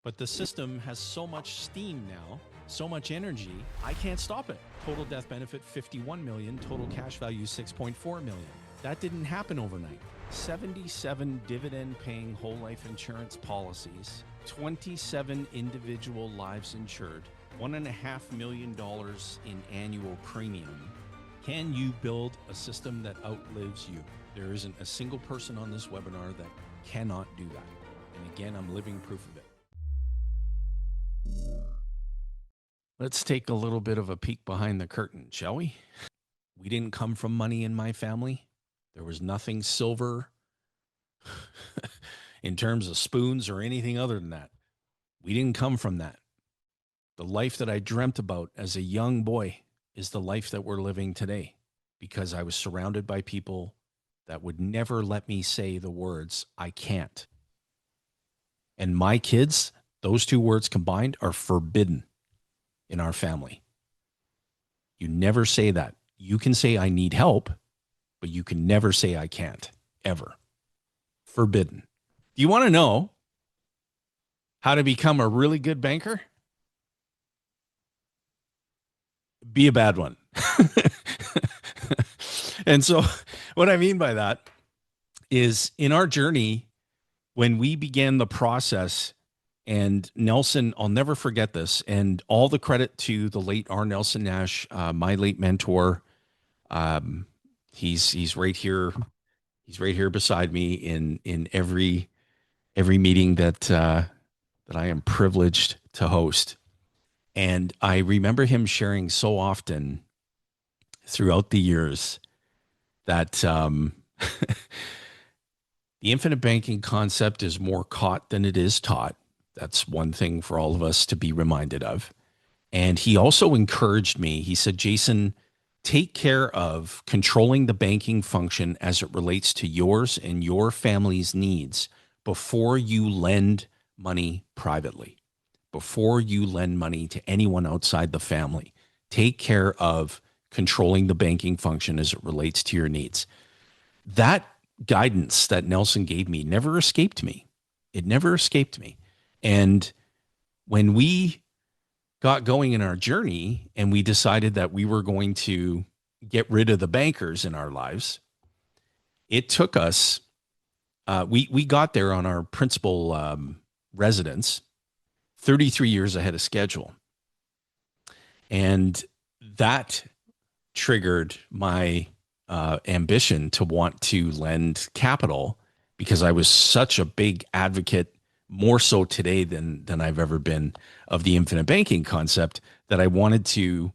But the system has so much steam now, so much energy, I can't stop it. Total death benefit 51 million, total cash value 6.4 million. That didn't happen overnight. 77 dividend-paying whole life insurance policies, 27 individual lives insured, $1.5 million in annual premium. Can you build a system that outlives you? There isn't a single person on this webinar that cannot do that. And again, I'm living proof of it. Let's take a little bit of a peek behind the curtain, shall we? We didn't come from money in my family. There was nothing silver in terms of spoons or anything other than that. We didn't come from that. The life that I dreamt about as a young boy is the life that we're living today, because I was surrounded by people that would never let me say the words, I can't. And my kids, those two words combined, are forbidden in our family. You never say that. You can say, I need help, but you can never say, I can't, ever. Forbidden. Do you want to know how to become a really good banker? Be a bad one. And so what I mean by that is, in our journey, when we began the process, and Nelson, I'll never forget this, and all the credit to the late R. Nelson Nash, my late mentor. He's right here. He's right here beside me in every meeting that I am privileged to host. And I remember him sharing so often throughout the years that the infinite banking concept is more caught than it is taught. That's one thing for all of us to be reminded of. And he also encouraged me. He said, Jayson, take care of controlling the banking function as it relates to yours and your family's needs before you lend money privately, before you lend money to anyone outside the family. Take care of controlling the banking function as it relates to your needs. That guidance that Nelson gave me never escaped me. It never escaped me. And when we got going in our journey and we decided that we were going to get rid of the bankers in our lives, it took us, we got there on our principal residence 33 years ahead of schedule. And that triggered my ambition to want to lend capital, because I was such a big advocate, more so today than I've ever been, of the infinite banking concept, that I wanted to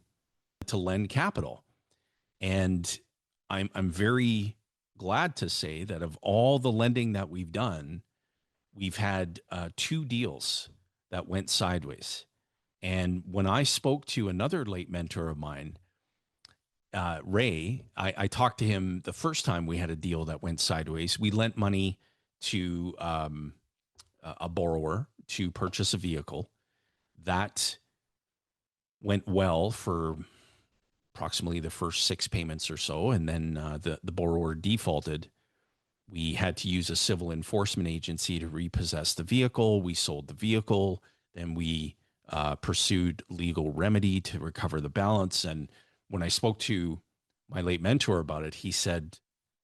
lend capital. And I'm very glad to say that of all the lending that we've done, we've had 2 deals that went sideways. And when I spoke to another late mentor of mine, Ray, I talked to him the first time we had a deal that went sideways. We lent money to a borrower to purchase a vehicle. That went well for approximately the first 6 payments or so, and then the borrower defaulted. We had to use a civil enforcement agency to repossess the vehicle. We sold the vehicle. Then we pursued legal remedy to recover the balance. And when I spoke to my late mentor about it, he said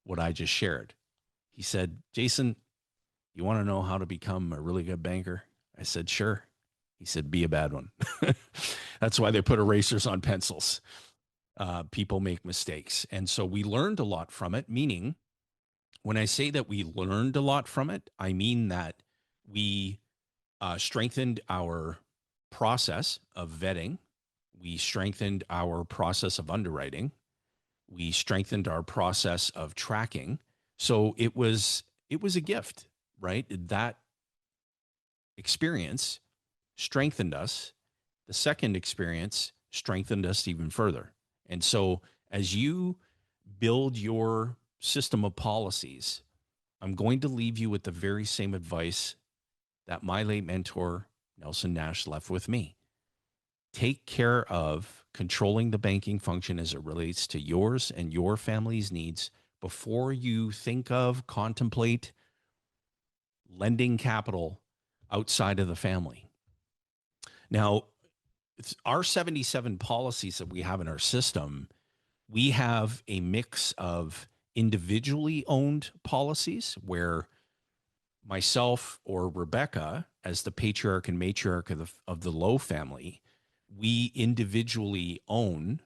what I just shared. He said, Jayson, you want to know how to become a really good banker? I said, sure. He said, be a bad one. That's why they put erasers on pencils. People make mistakes. And so we learned a lot from it, meaning when I say that we learned a lot from it, I mean that we strengthened our process of vetting. We strengthened our process of underwriting. We strengthened our process of tracking. So it was a gift, right? That experience strengthened us. The second experience strengthened us even further. And so as you build your system of policies, I'm going to leave you with the very same advice that my late mentor, Nelson Nash, left with me. Take care of controlling the banking function as it relates to yours and your family's needs before you think of, contemplate lending capital outside of the family. Now, our 77 policies that we have in our system, we have a mix of individually owned policies where myself or Rebecca, as the patriarch and matriarch of the Lowe family, we individually own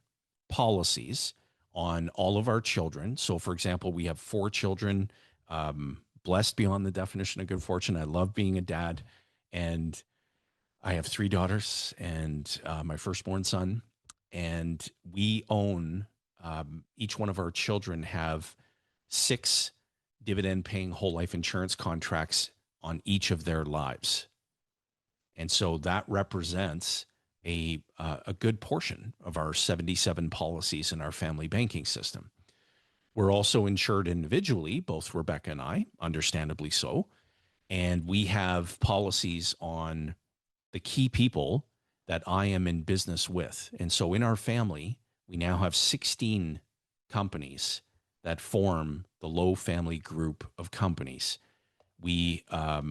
policies on all of our children. So, for example, we have 4 children, blessed beyond the definition of good fortune. I love being a dad. And I have 3 daughters and my firstborn son. And we own, each one of our children have 6 dividend paying whole life insurance contracts on each of their lives. And so that represents a good portion of our 77 policies in our family banking system. We're also insured individually, both Rebecca and I, understandably so. And we have policies on the key people that I am in business with. And so in our family, we now have 16 companies that form the Lowe family group of companies. We, I'll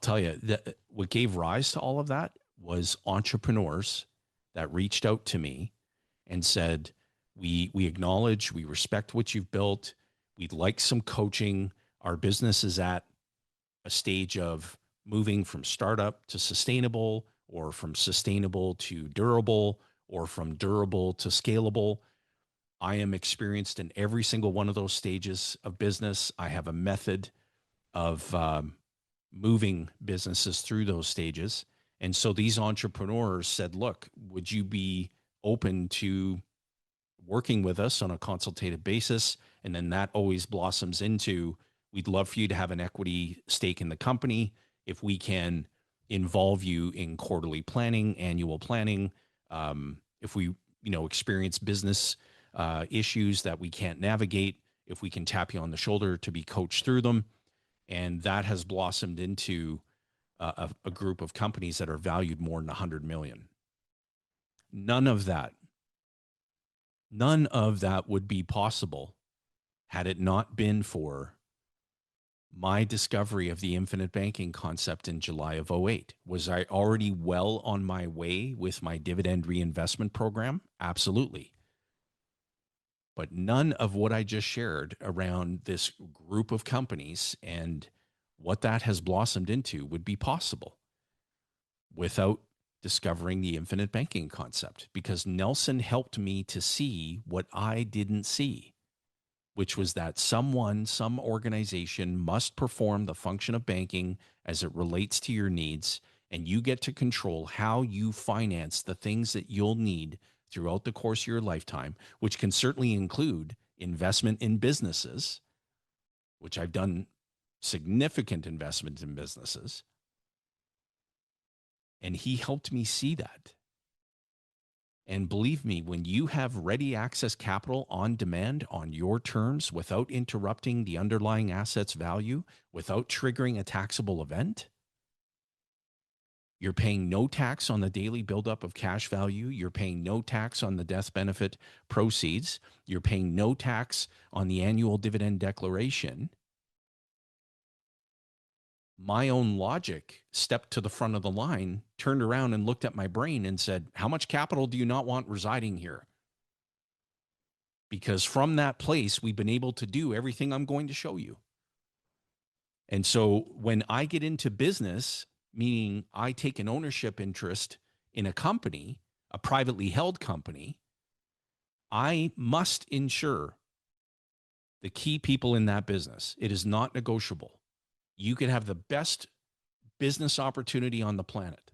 tell you that what gave rise to all of that was entrepreneurs that reached out to me and said, we acknowledge, we respect what you've built. We'd like some coaching. Our business is at a stage of moving from startup to sustainable, or from sustainable to durable, or from durable to scalable. I am experienced in every single one of those stages of business. I have a method of moving businesses through those stages. And so these entrepreneurs said, look, would you be open to working with us on a consultative basis? And then that always blossoms into, we'd love for you to have an equity stake in the company. If we can involve you in quarterly planning, annual planning, if we, experience business issues that we can't navigate, if we can tap you on the shoulder to be coached through them. And that has blossomed into a group of companies that are valued more than 100 million. None of that would be possible had it not been for my discovery of the infinite banking concept in July of 2008. Was I already well on my way with my dividend reinvestment program? Absolutely. But none of what I just shared around this group of companies and what that has blossomed into would be possible without discovering the infinite banking concept, because Nelson helped me to see what I didn't see, which was that some organization must perform the function of banking as it relates to your needs, and you get to control how you finance the things that you'll need throughout the course of your lifetime, which can certainly include investment in businesses, which I've done significant investment in businesses. And he helped me see that. And believe me, when you have ready access capital on demand on your terms without interrupting the underlying asset's value, without triggering a taxable event, you're paying no tax on the daily buildup of cash value. You're paying no tax on the death benefit proceeds. You're paying no tax on the annual dividend declaration. My own logic stepped to the front of the line, turned around and looked at my brain and said, how much capital do you not want residing here? Because from that place, we've been able to do everything I'm going to show you. And so when I get into business, meaning I take an ownership interest in a company, a privately held company, I must ensure the key people in that business. It is not negotiable. You could have the best business opportunity on the planet.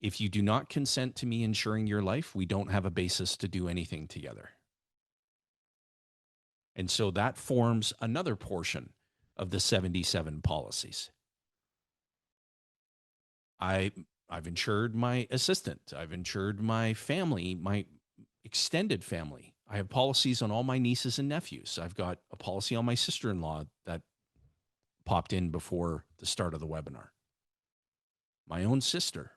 If you do not consent to me insuring your life, we don't have a basis to do anything together. And so that forms another portion of the 77 policies. I've insured my assistant. I've insured my family, my extended family. I have policies on all my nieces and nephews. I've got a policy on my sister-in-law that popped in before the start of the webinar. My own sister.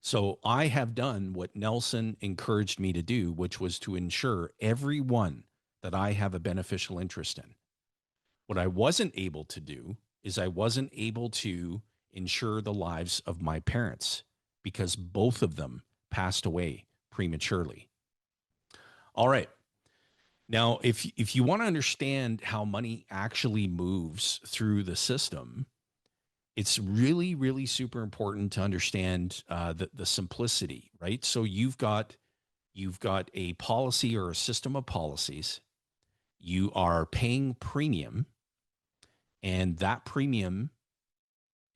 So I have done what Nelson encouraged me to do, which was to insure everyone that I have a beneficial interest in. What I wasn't able to do is I wasn't able to insure the lives of my parents because both of them passed away prematurely. All right. Now, if you want to understand how money actually moves through the system, it's really, really super important to understand the simplicity, right? So you've got a policy or a system of policies. You are paying premium, and that premium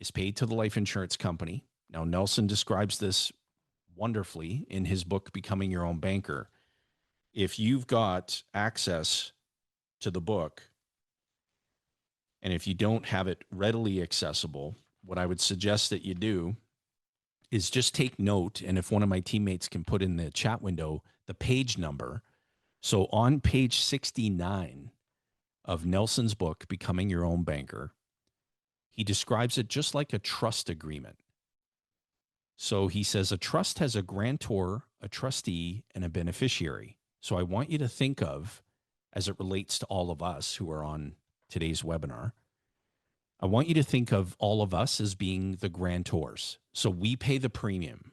is paid to the life insurance company. Now, Nelson describes this wonderfully in his book, Becoming Your Own Banker. If you've got access to the book, and if you don't have it readily accessible, what I would suggest that you do is just take note. And if one of my teammates can put in the chat window the page number. So on page 69 of Nelson's book, Becoming Your Own Banker, he describes it just like a trust agreement. So he says a trust has a grantor, a trustee, and a beneficiary. So I want you to think of, as it relates to all of us who are on today's webinar, I want you to think of all of us as being the grantors. So we pay the premium.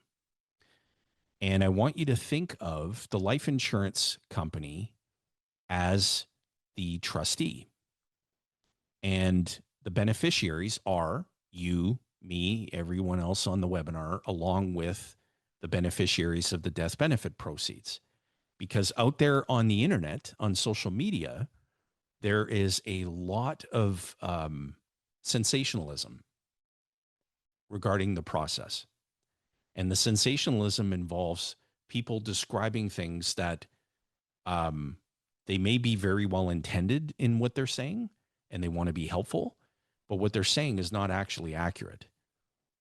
And I want you to think of the life insurance company as the trustee. And the beneficiaries are you, me, everyone else on the webinar, along with the beneficiaries of the death benefit proceeds. Because out there on the internet, on social media, there is a lot of sensationalism regarding the process. And the sensationalism involves people describing things that they may be very well intended in what they're saying, and they want to be helpful, but what they're saying is not actually accurate.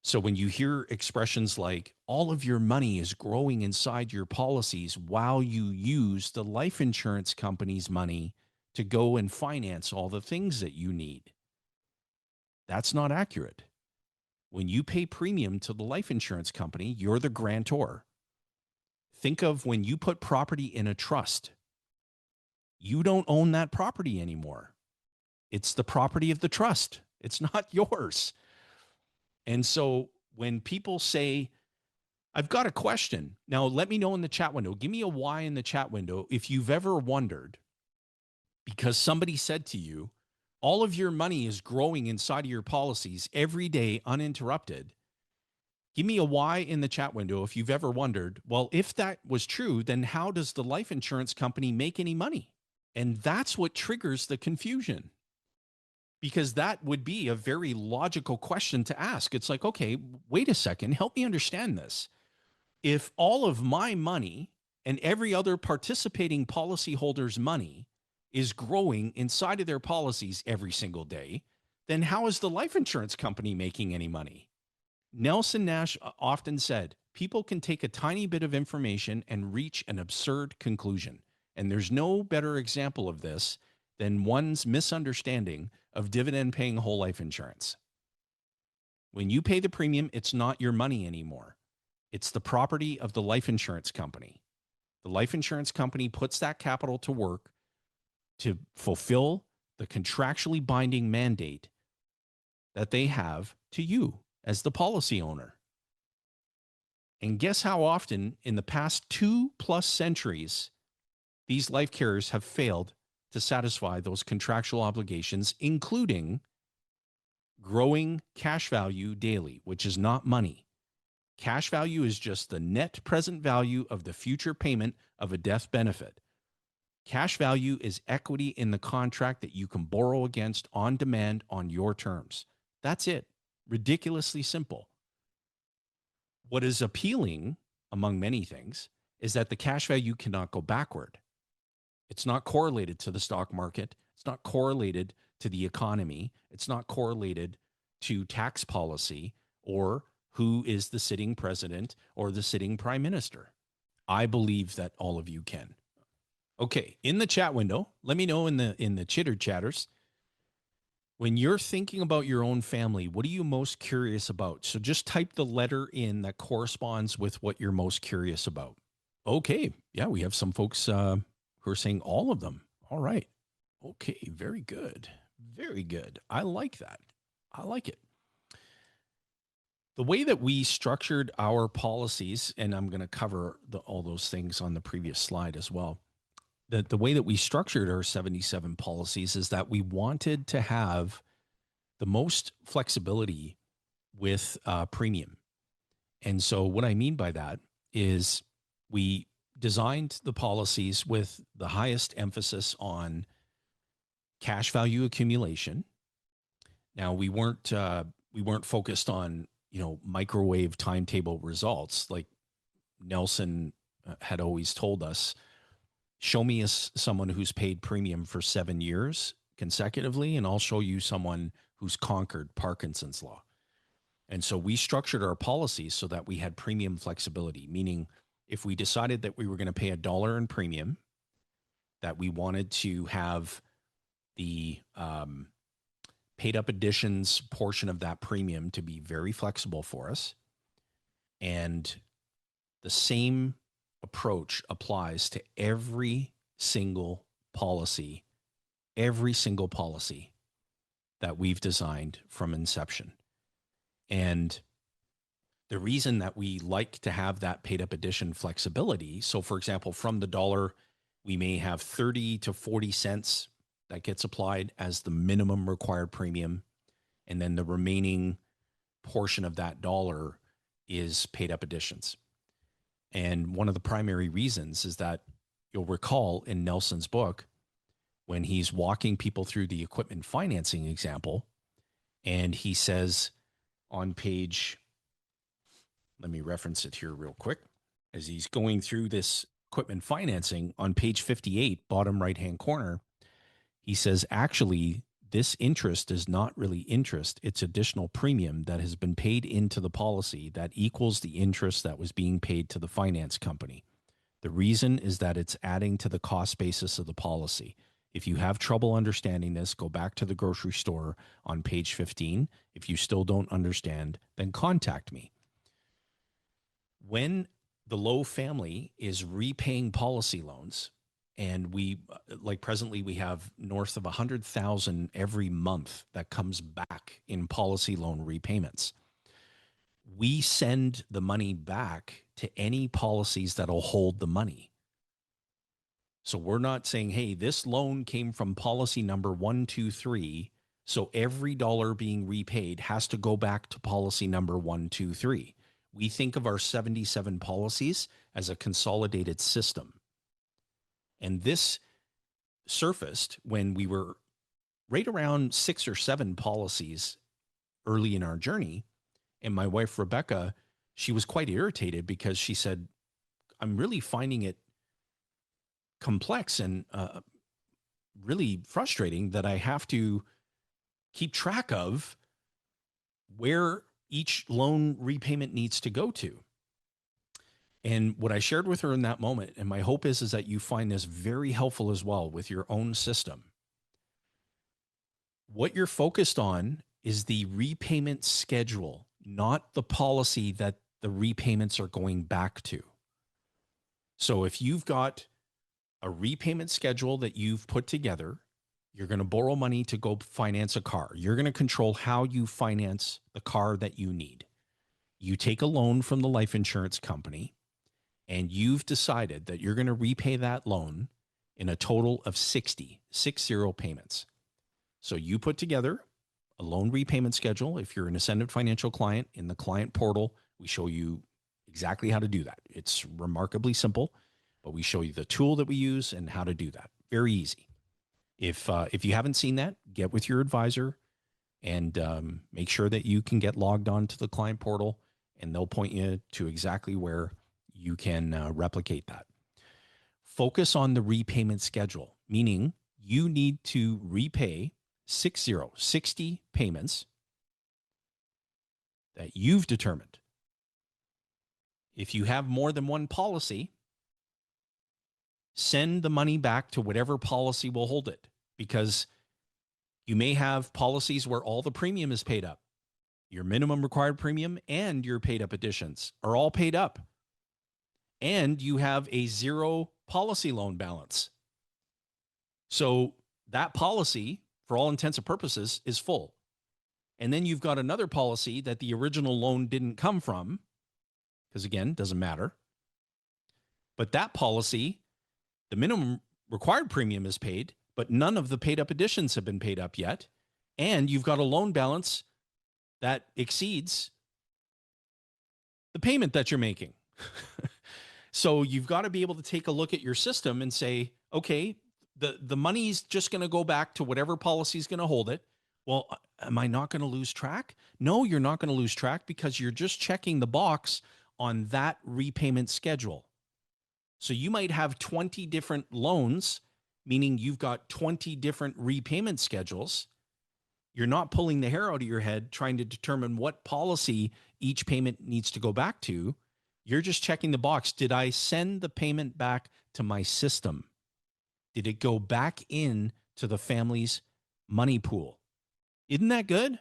So when you hear expressions like all of your money is growing inside your policies while you use the life insurance company's money to go and finance all the things that you need, that's not accurate. When you pay premium to the life insurance company, you're the grantor. Think of when you put property in a trust. You don't own that property anymore. It's the property of the trust. It's not yours. And so when people say, I've got a question. Now, let me know in the chat window. Give me a why in the chat window if you've ever wondered, because somebody said to you, all of your money is growing inside of your policies every day uninterrupted. Give me a why in the chat window if you've ever wondered, well, if that was true, then how does the life insurance company make any money? And that's what triggers the confusion, because that would be a very logical question to ask. It's like, okay, wait a second, help me understand this. If all of my money and every other participating policyholder's money is growing inside of their policies every single day, then how is the life insurance company making any money? Nelson Nash often said, people can take a tiny bit of information and reach an absurd conclusion. And there's no better example of this than one's misunderstanding of dividend-paying whole life insurance. When you pay the premium, it's not your money anymore. It's the property of the life insurance company. The life insurance company puts that capital to work to fulfill the contractually binding mandate that they have to you as the policy owner. And guess how often in the past 2+ centuries, these life carriers have failed to satisfy those contractual obligations, including growing cash value daily, which is not money. Cash value is just the net present value of the future payment of a death benefit. Cash value is equity in the contract that you can borrow against on demand on your terms. That's it. Ridiculously simple. What is appealing, among many things, is that the cash value cannot go backward. It's not correlated to the stock market. It's not correlated to the economy. It's not correlated to tax policy or who is the sitting president or the sitting prime minister. I believe that all of you can. Okay, in the chat window, let me know in the chitter chatters, when you're thinking about your own family, what are you most curious about? So just type the letter in that corresponds with what you're most curious about. Okay, yeah, we have some folks who are saying all of them. All right. Okay, very good. Very good. I like that. I like it. The way that we structured our policies, and I'm going to cover all those things on the previous slide as well. The way that we structured our 77 policies is that we wanted to have the most flexibility with premium. And so what I mean by that is we designed the policies with the highest emphasis on cash value accumulation. Now we weren't focused on, microwave timetable results like Nelson had always told us. Show me someone who's paid premium for 7 years consecutively, and I'll show you someone who's conquered Parkinson's law. And so we structured our policies so that we had premium flexibility, meaning if we decided that we were going to pay $1 in premium, that we wanted to have the paid up additions portion of that premium to be very flexible for us. And the same approach applies to every single policy that we've designed from inception. And the reason that we like to have that paid up addition flexibility, so for example, from the dollar, we may have 30 to 40 cents that gets applied as the minimum required premium. And then the remaining portion of that dollar is paid up additions. And one of the primary reasons is that you'll recall in Nelson's book, when he's walking people through the equipment financing example, and he says on page, let me reference it here real quick, as he's going through this equipment financing on page 58, bottom right-hand corner, he says, actually, this interest is not really interest. It's additional premium that has been paid into the policy that equals the interest that was being paid to the finance company. The reason is that it's adding to the cost basis of the policy. If you have trouble understanding this, go back to the grocery store on page 15. If you still don't understand, then contact me. When the Lowe family is repaying policy loans, and presently we have north of 100,000 every month that comes back in policy loan repayments. We send the money back to any policies that'll hold the money. So we're not saying, hey, this loan came from policy number 123, so every dollar being repaid has to go back to policy number 123. We think of our 77 policies as a consolidated system. And this surfaced when we were right around 6 or 7 policies early in our journey. And my wife, Rebecca, she was quite irritated because she said, I'm really finding it complex and really frustrating that I have to keep track of where each loan repayment needs to go to. And what I shared with her in that moment, and my hope is that you find this very helpful as well with your own system. What you're focused on is the repayment schedule, not the policy that the repayments are going back to. So if you've got a repayment schedule that you've put together, you're going to borrow money to go finance a car. You're going to control how you finance the car that you need. You take a loan from the life insurance company, and you've decided that you're going to repay that loan in a total of 60 payments. So you put together a loan repayment schedule. If you're an Ascendant financial client, in the client portal, we show you exactly how to do that. It's remarkably simple, but we show you the tool that we use and how to do that. Very easy. If you haven't seen that, get with your advisor and make sure that you can get logged on to the client portal, and they'll point you to exactly where you can replicate that. Focus on the repayment schedule, meaning you need to repay 60 payments that you've determined. If you have more than one policy, send the money back to whatever policy will hold it, because you may have policies where all the premium is paid up. Your minimum required premium and your paid up additions are all paid up. And you have a 0 policy loan balance. So that policy, for all intents and purposes, is full. And then you've got another policy that the original loan didn't come from, because again, doesn't matter. But that policy, the minimum required premium is paid, but none of the paid up additions have been paid up yet. And you've got a loan balance that exceeds the payment that you're making. So you've got to be able to take a look at your system and say, okay, the money's just going to go back to whatever policy is going to hold it. Well, am I not going to lose track? No, you're not going to lose track because you're just checking the box on that repayment schedule. So you might have 20 different loans, meaning you've got 20 different repayment schedules. You're not pulling the hair out of your head trying to determine what policy each payment needs to go back to. You're just checking the box. Did I send the payment back to my system? Did it go back in to the family's money pool? Isn't that good?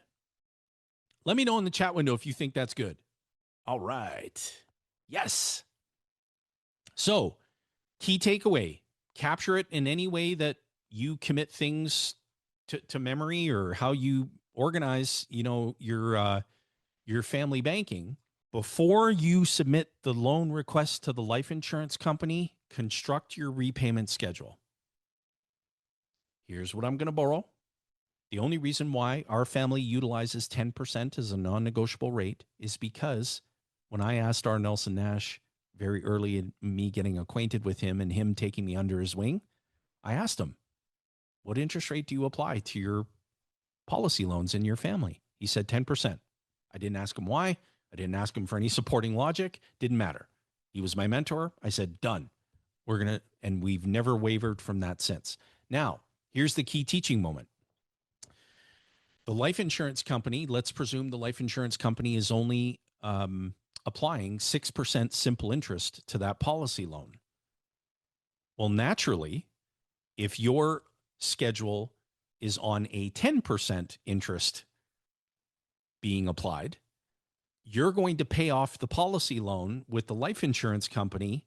Let me know in the chat window if you think that's good. All right. Yes. So, key takeaway, capture it in any way that you commit things to memory or how you organize, your family banking. Before you submit the loan request to the life insurance company, construct your repayment schedule. Here's what I'm going to borrow. The only reason why our family utilizes 10% as a non-negotiable rate is because when I asked our Nelson Nash very early in me getting acquainted with him and him taking me under his wing, I asked him, what interest rate do you apply to your policy loans in your family? He said 10%. I didn't ask him why. I didn't ask him for any supporting logic. Didn't matter. He was my mentor. I said, done. And we've never wavered from that since. Now, here's the key teaching moment. The life insurance company, let's presume the life insurance company is only applying 6% simple interest to that policy loan. Well, naturally, if your schedule is on a 10% interest being applied, you're going to pay off the policy loan with the life insurance company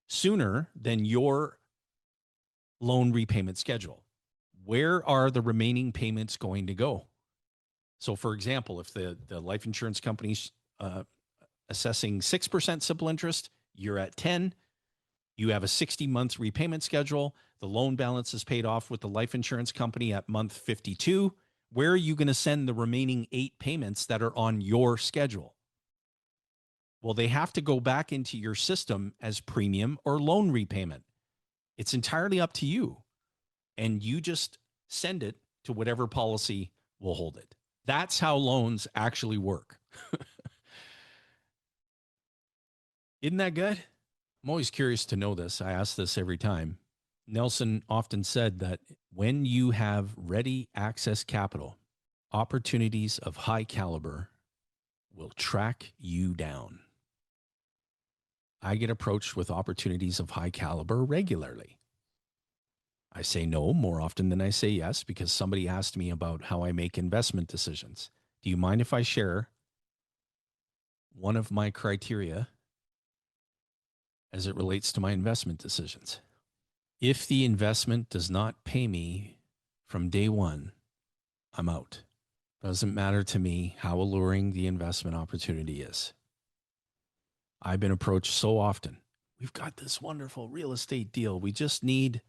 sooner than your loan repayment schedule. Where are the remaining payments going to go? So, for example, if the life insurance company's assessing 6% simple interest, you're at 10. You have a 60-month repayment schedule. The loan balance is paid off with the life insurance company at month 52. Where are you going to send the remaining 8 payments that are on your schedule? Well, they have to go back into your system as premium or loan repayment. It's entirely up to you. And you just send it to whatever policy will hold it. That's how loans actually work. Isn't that good? I'm always curious to know this. I ask this every time. Nelson often said that when you have ready access capital, opportunities of high caliber will track you down. I get approached with opportunities of high caliber regularly. I say no more often than I say yes because somebody asked me about how I make investment decisions. Do you mind if I share one of my criteria as it relates to my investment decisions? If the investment does not pay me from day one, I'm out. Doesn't matter to me how alluring the investment opportunity is. I've been approached so often. We've got this wonderful real estate deal. We just need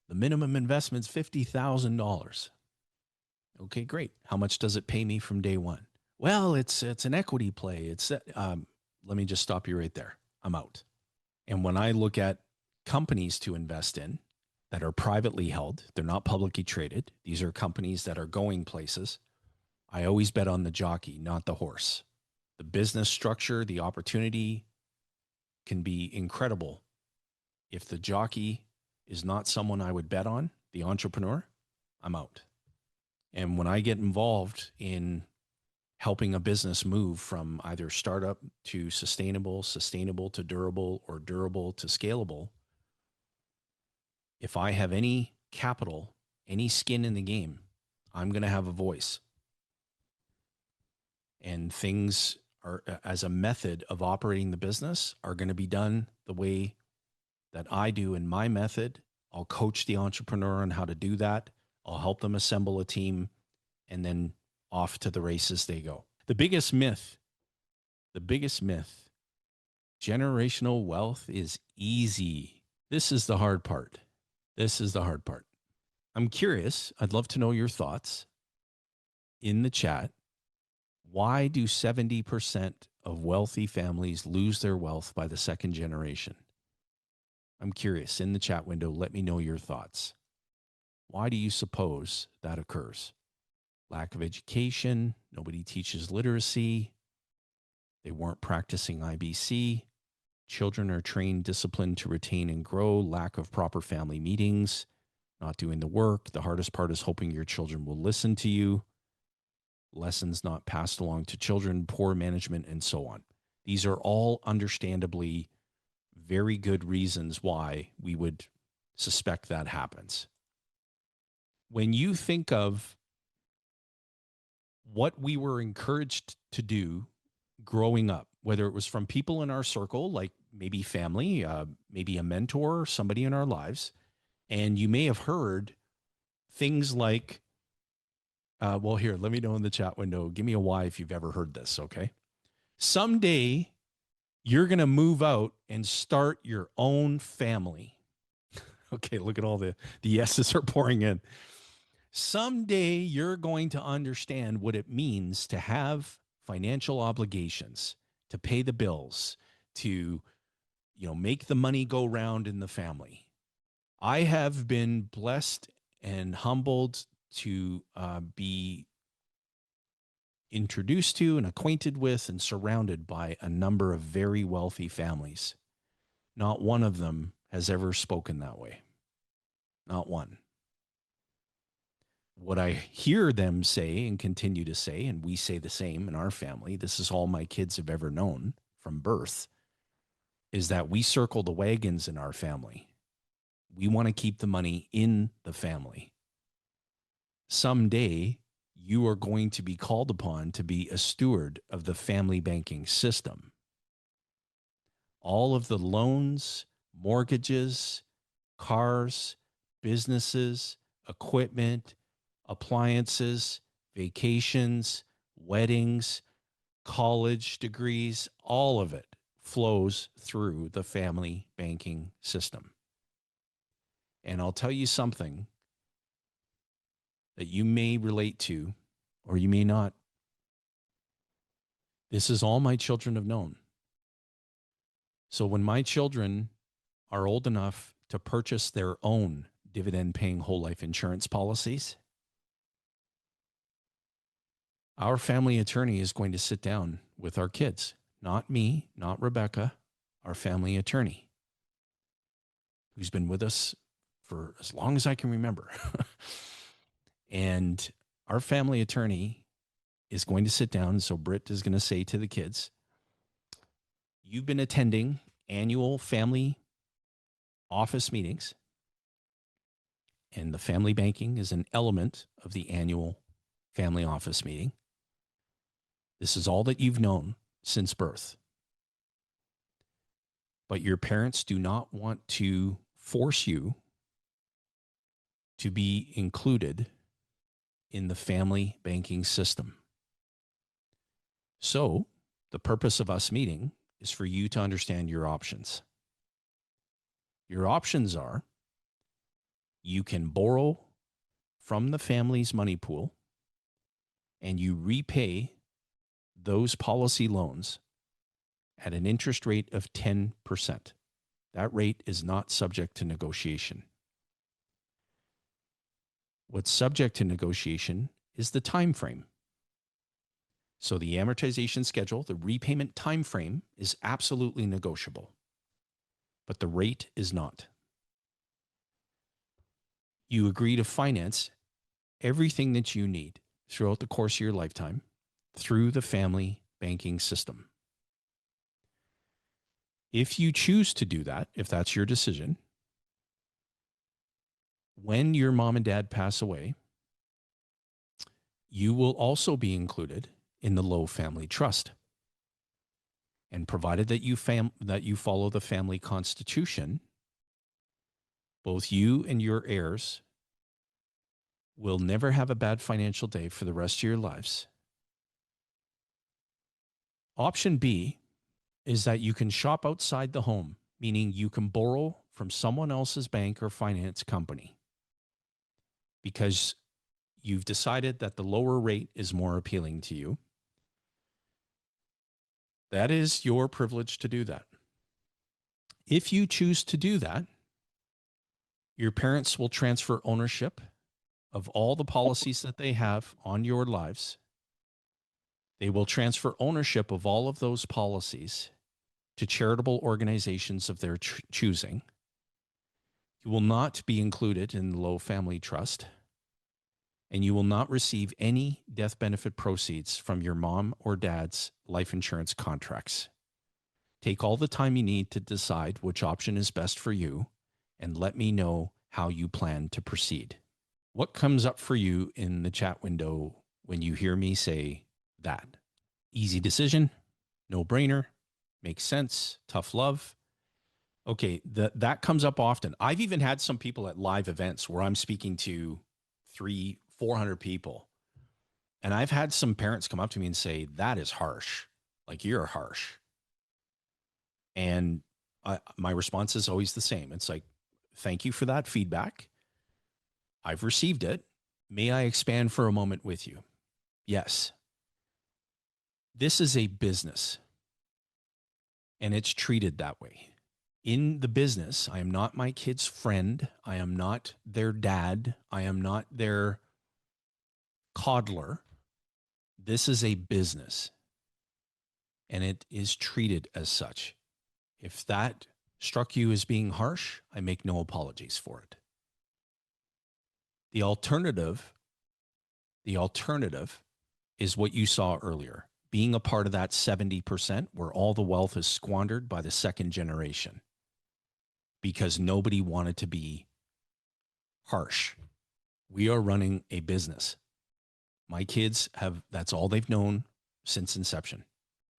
the minimum investment's $50,000. Okay, great. How much does it pay me from day one? Well, it's an equity play. Let me just stop you right there. I'm out. And when I look at companies to invest in that are privately held, they're not publicly traded. These are companies that are going places. I always bet on the jockey, not the horse. The business structure, the opportunity can be incredible. If the jockey is not someone I would bet on, the entrepreneur, I'm out. And when I get involved in helping a business move from either startup to sustainable to durable, or durable to scalable, if I have any capital, any skin in the game, I'm going to have a voice. And things are, as a method of operating the business, are going to be done the way that I do in my method. I'll coach the entrepreneur on how to do that. I'll help them assemble a team. And then off to the races they go. The biggest myth, generational wealth is easy. This is the hard part. This is the hard part. I'm curious. I'd love to know your thoughts in the chat. Why do 70% of wealthy families lose their wealth by the second generation? I'm curious. In the chat window, let me know your thoughts. Why do you suppose that occurs? Lack of education. Nobody teaches literacy. They weren't practicing IBC. Children are trained, disciplined to retain and grow. Lack of proper family meetings. Not doing the work. The hardest part is hoping your children will listen to you. Lessons not passed along to children, poor management, and so on. These are all understandably very good reasons why we would suspect that happens. When you think of what we were encouraged to do growing up, whether it was from people in our circle, like maybe family, maybe a mentor, somebody in our lives, and you may have heard things like, well, here, let me know in the chat window. Give me a Y if you've ever heard this, okay? Someday, you're going to move out and start your own family. Okay, look at all the yeses are pouring in. Someday, you're going to understand what it means to have financial obligations, to pay the bills, to make the money go round in the family. I have been blessed and humbled to be introduced to and acquainted with and surrounded by a number of very wealthy families. Not one of them has ever spoken that way. Not one. What I hear them say and continue to say, and we say the same in our family, this is all my kids have ever known from birth, is that we circle the wagons in our family. We want to keep the money in the family. Someday, you are going to be called upon to be a steward of the family banking system. All of the loans, mortgages, cars, businesses, equipment, appliances, vacations, weddings, college degrees, all of it flows through the family banking system. And I'll tell you something that you may relate to, or you may not. This is all my children have known. So when my children are old enough to purchase their own dividend-paying whole life insurance policies, our family attorney is going to sit down with our kids. Not me, not Rebecca, our family attorney, who's been with us for as long as I can remember. And our family attorney is going to sit down. So Britt is going to say to the kids, you've been attending annual family office meetings, and the family banking is an element of the annual family office meeting. This is all that you've known since birth. But your parents do not want to force you to be included in the family banking system. So the purpose of us meeting is for you to understand your options. Your options are, you can borrow from the family's money pool and you repay those policy loans at an interest rate of 10%. That rate is not subject to negotiation. What's subject to negotiation is the time frame. So the amortization schedule, the repayment time frame is absolutely negotiable, but the rate is not. You agree to finance everything that you need throughout the course of your lifetime through the family banking system. If you choose to do that, if that's your decision, when your mom and dad pass away, you will also be included in the Lowe family trust. And provided that you follow the family constitution, both you and your heirs will never have a bad financial day for the rest of your lives. Option B is that you can shop outside the home, meaning you can borrow from someone else's bank or finance company because you've decided that the lower rate is more appealing to you. That is your privilege to do that. If you choose to do that, your parents will transfer ownership of all the policies that they have on your lives. They will transfer ownership of all of those policies to charitable organizations of their choosing. You will not be included in the Lowe Family Trust, and you will not receive any death benefit proceeds from your mom or dad's life insurance contracts. Take all the time you need to decide which option is best for you, and let me know how you plan to proceed. What comes up for you in the chat window when you hear me say that? Easy decision, no brainer, makes sense, tough love. Okay, that comes up often. I've even had some people at live events where I'm speaking to 300-400 people. And I've had some parents come up to me and say, that is harsh. Like, you're harsh. And my response is always the same. It's like, thank you for that feedback. I've received it. May I expand for a moment with you? Yes. This is a business, and it's treated that way. In the business, I am not my kid's friend. I am not their dad. I am not their coddler. This is a business, and it is treated as such. If that struck you as being harsh, I make no apologies for it. The alternative is what you saw earlier, being a part of that 70% where all the wealth is squandered by the second generation because nobody wanted to be harsh. We are running a business. My kids that's all they've known since inception.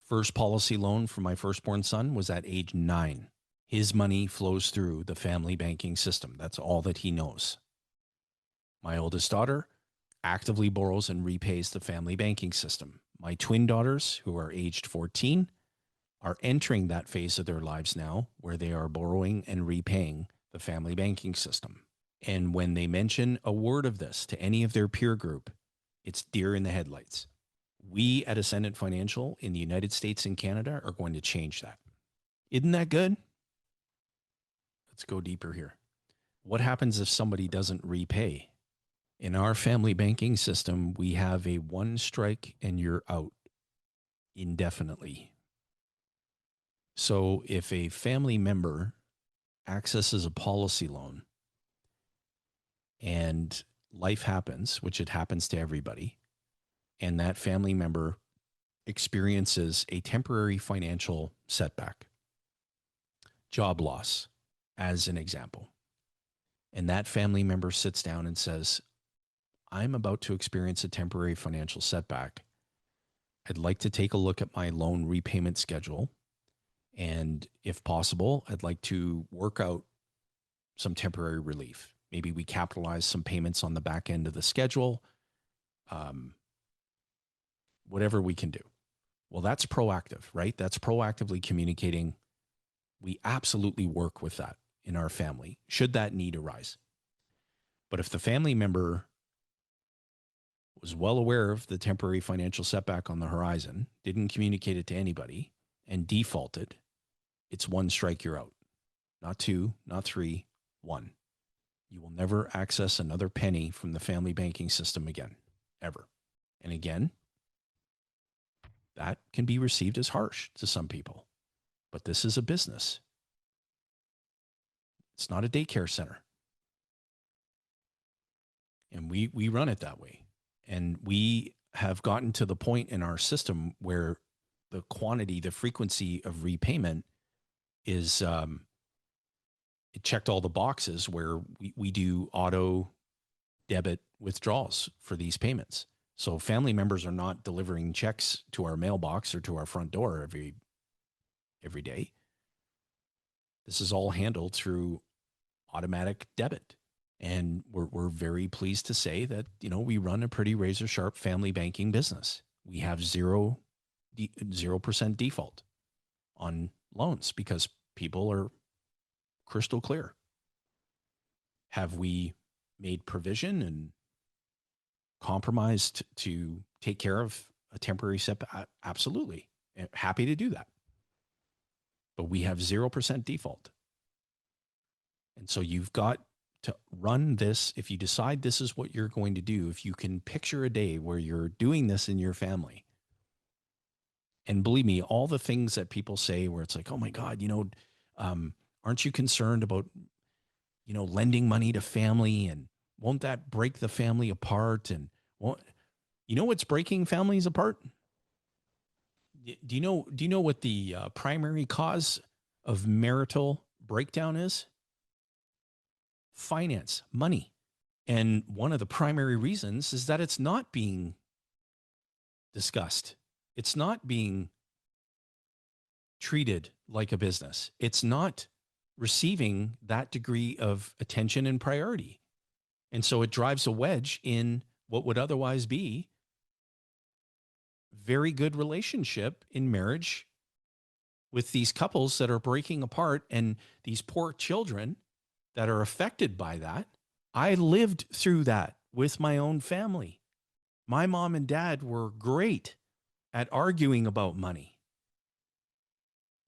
First policy loan for my firstborn son was at age 9. His money flows through the family banking system. That's all that he knows. My oldest daughter actively borrows and repays the family banking system. My twin daughters, who are aged 14, are entering that phase of their lives now where they are borrowing and repaying the family banking system. And when they mention a word of this to any of their peer group, it's deer in the headlights. We at Ascendant Financial in the United States and Canada are going to change that. Isn't that good? Let's go deeper here. What happens if somebody doesn't repay? In our family banking system, we have a one strike and you're out indefinitely. So if a family member accesses a policy loan and life happens, which it happens to everybody, and that family member experiences a temporary financial setback, job loss, as an example, and that family member sits down and says, I'm about to experience a temporary financial setback. I'd like to take a look at my loan repayment schedule. And if possible, I'd like to work out some temporary relief. Maybe we capitalize some payments on the back end of the schedule, whatever we can do. Well, that's proactive, right? That's proactively communicating. We absolutely work with that in our family, should that need arise. But if the family member was well aware of the temporary financial setback on the horizon, didn't communicate it to anybody, and defaulted, it's one strike, you're out. Not two, not three, one. You will never access another penny from the family banking system again, ever. And again, that can be received as harsh to some people. But this is a business. It's not a daycare center. And we run it that way. And we have gotten to the point in our system where the quantity, the frequency of repayment is, it checked all the boxes where we do auto debit withdrawals for these payments. So family members are not delivering checks to our mailbox or to our front door every day. This is all handled through automatic debit. And we're very pleased to say that, we run a pretty razor sharp family banking business. We have 0% default on loans because people are crystal clear. Have we made provision and compromised to take care of a temporary setback? Absolutely. Happy to do that. But we have 0% default. And so you've got to run this. If you decide this is what you're going to do, if you can picture a day where you're doing this in your family, and believe me, all the things that people say where it's like, oh my God, aren't you concerned about, lending money to family, and won't that break the family apart? And what's breaking families apart? Do you know what the primary cause of marital breakdown is? Finance, money. And one of the primary reasons is that it's not being discussed. It's not being treated like a business. It's not receiving that degree of attention and priority. And so it drives a wedge in what would otherwise be very good relationship in marriage with these couples that are breaking apart, and these poor children that are affected by that. I lived through that with my own family. My mom and dad were great at arguing about money.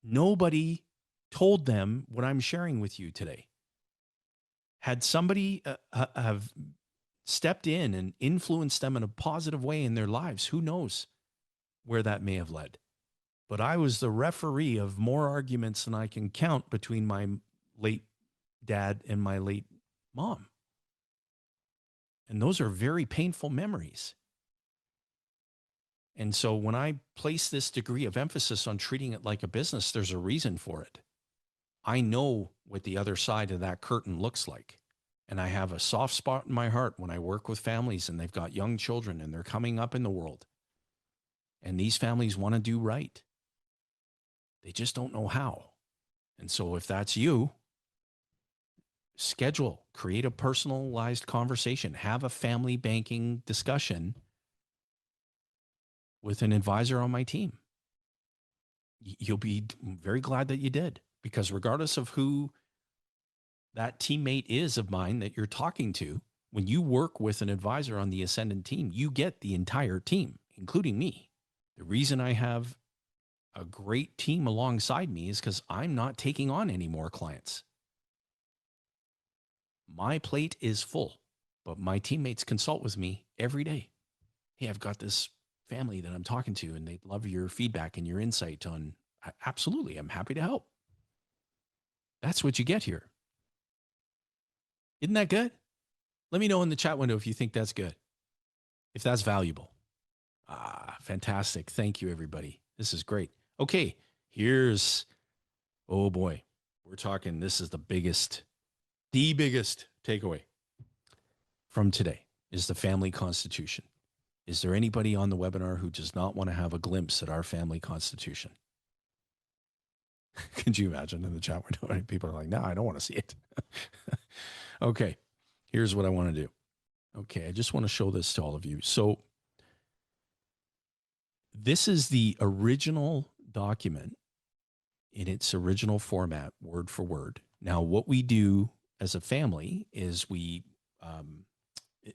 Nobody told them what I'm sharing with you today. Had somebody have stepped in and influenced them in a positive way in their lives, who knows where that may have led. But I was the referee of more arguments than I can count between my late dad and my late mom. And those are very painful memories. And so when I place this degree of emphasis on treating it like a business, there's a reason for it. I know what the other side of that curtain looks like. And I have a soft spot in my heart when I work with families and they've got young children and they're coming up in the world. And these families want to do right. They just don't know how. And so if that's you, create a personalized conversation, have a family banking discussion with an advisor on my team. You'll be very glad that you did, because regardless of who that teammate is of mine that you're talking to, when you work with an advisor on the Ascendant team, you get the entire team, including me. The reason I have a great team alongside me is because I'm not taking on any more clients. My plate is full, but my teammates consult with me every day. Hey, I've got this family that I'm talking to, and they'd love your feedback and your insight on. Absolutely, I'm happy to help. That's what you get here. Isn't that good? Let me know in the chat window if you think that's good, if that's valuable. Fantastic. Thank you, everybody. This is great. Okay, oh boy, we're talking, this is the biggest takeaway from today is the family constitution. Is there anybody on the webinar who does not want to have a glimpse at our family constitution? Could you imagine in the chat window? People are like, no, I don't want to see it. Okay, here's what I want to do. Okay, I just want to show this to all of you. So this is the original document in its original format, word for word. Now, what we do as a family is